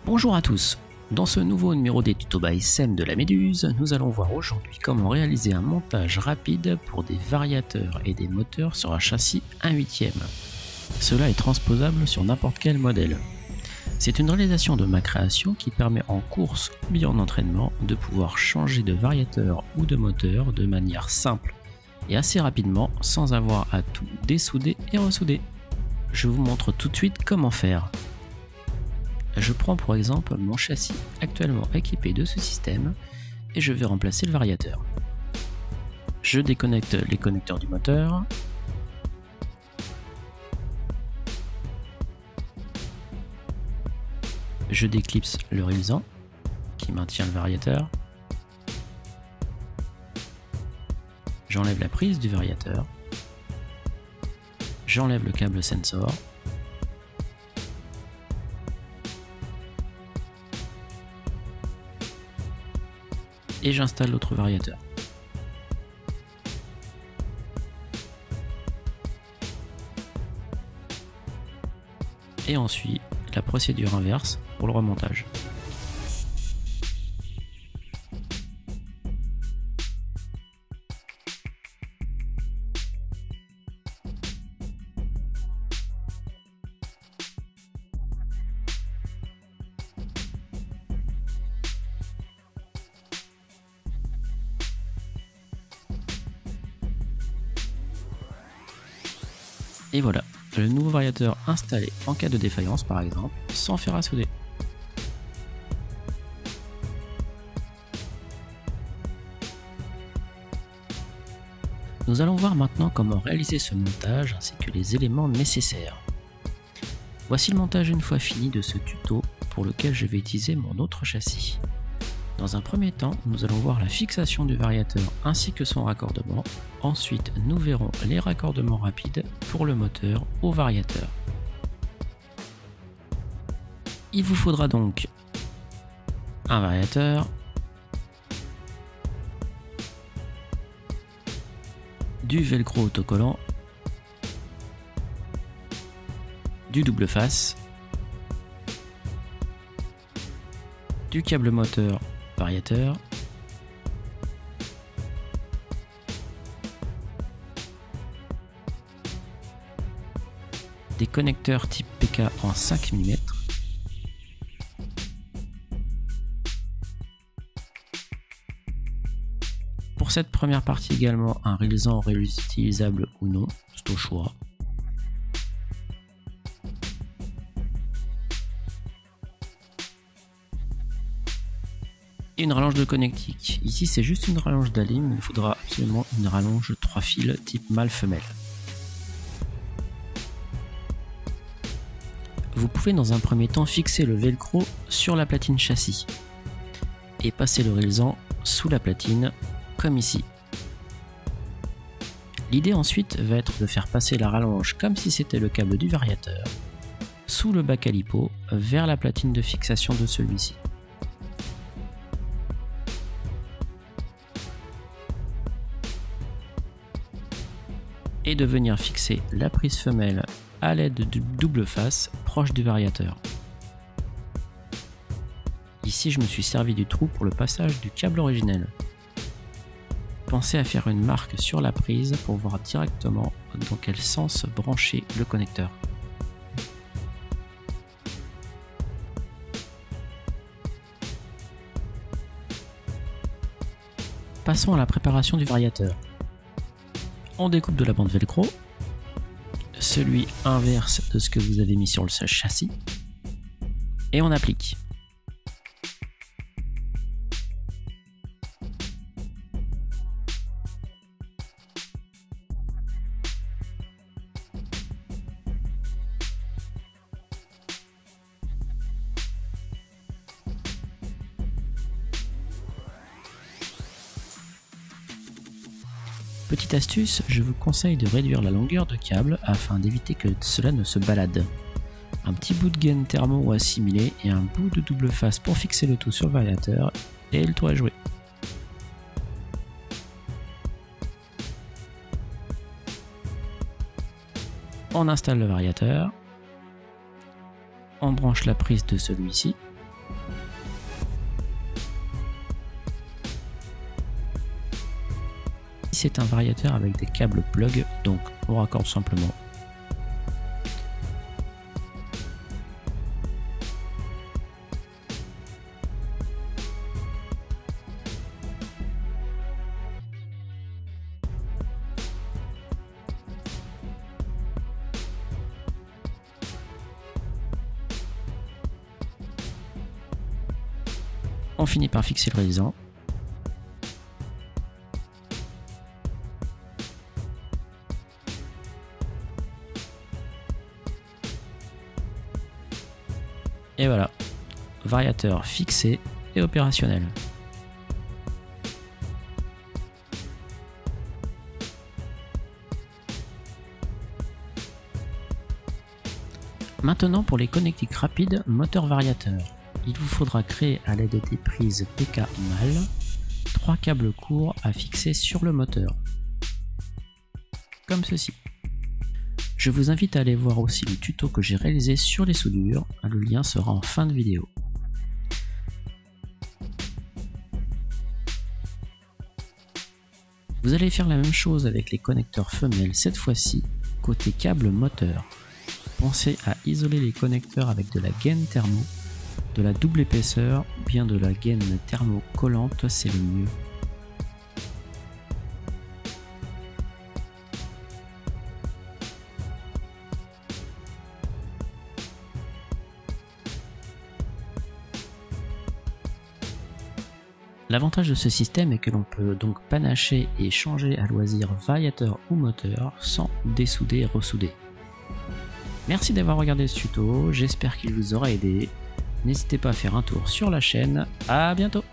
Bonjour à tous, dans ce nouveau numéro des tutos by SEM de la Méduse, nous allons voir aujourd'hui comment réaliser un montage rapide pour des variateurs et des moteurs sur un châssis 1/8. Cela est transposable sur n'importe quel modèle. C'est une réalisation de ma création qui permet en course ou bien en entraînement de pouvoir changer de variateur ou de moteur de manière simple et assez rapidement sans avoir à tout dessouder et ressouder. Je vous montre tout de suite comment faire. Je prends pour exemple mon châssis actuellement équipé de ce système et je vais remplacer le variateur. Je déconnecte les connecteurs du moteur. Je déclipse le rélizant qui maintient le variateur. J'enlève la prise du variateur. J'enlève le câble sensor. Et j'installe l'autre variateur. Et ensuite, la procédure inverse pour le remontage. Et voilà, le nouveau variateur installé en cas de défaillance par exemple, sans faire à souder. Nous allons voir maintenant comment réaliser ce montage ainsi que les éléments nécessaires. Voici le montage une fois fini de ce tuto pour lequel je vais utiliser mon autre châssis. Dans un premier temps, nous allons voir la fixation du variateur ainsi que son raccordement. Ensuite, nous verrons les raccordements rapides pour le moteur au variateur. Il vous faudra donc un variateur, du velcro autocollant, du double face, du câble moteur variateur, des connecteurs type PK en 5 mm, pour cette première partie également un rélizant réutilisable ou non, c'est au choix. Et une rallonge de connectique. Ici c'est juste une rallonge d'alim, il faudra absolument une rallonge 3 fils type mâle-femelle. Vous pouvez dans un premier temps fixer le velcro sur la platine châssis et passer le rélizant sous la platine comme ici. L'idée ensuite va être de faire passer la rallonge comme si c'était le câble du variateur sous le bas calipo vers la platine de fixation de celui-ci. Et de venir fixer la prise femelle à l'aide du double face proche du variateur. Ici je me suis servi du trou pour le passage du câble originel. Pensez à faire une marque sur la prise pour voir directement dans quel sens brancher le connecteur. Passons à la préparation du variateur. On découpe de la bande velcro, celui inverse de ce que vous avez mis sur le châssis, et on applique. Petite astuce, je vous conseille de réduire la longueur de câble afin d'éviter que cela ne se balade. Un petit bout de gaine thermo ou assimilé et un bout de double face pour fixer le tout sur le variateur et le tour est joué. On installe le variateur, on branche la prise de celui-ci c'est un variateur avec des câbles plug, donc on raccorde simplement. On finit par fixer le résistant. Et voilà, variateur fixé et opérationnel. Maintenant pour les connectiques rapides moteur-variateur. Il vous faudra créer à l'aide des prises PK MAL 3 câbles courts à fixer sur le moteur. Comme ceci. Je vous invite à aller voir aussi le tuto que j'ai réalisé sur les soudures, le lien sera en fin de vidéo. Vous allez faire la même chose avec les connecteurs femelles, cette fois-ci côté câble moteur. Pensez à isoler les connecteurs avec de la gaine thermo, de la double épaisseur ou bien de la gaine thermocollante, c'est le mieux. L'avantage de ce système est que l'on peut donc panacher et changer à loisir variateur ou moteur sans dessouder et ressouder. Merci d'avoir regardé ce tuto, j'espère qu'il vous aura aidé. N'hésitez pas à faire un tour sur la chaîne, à bientôt!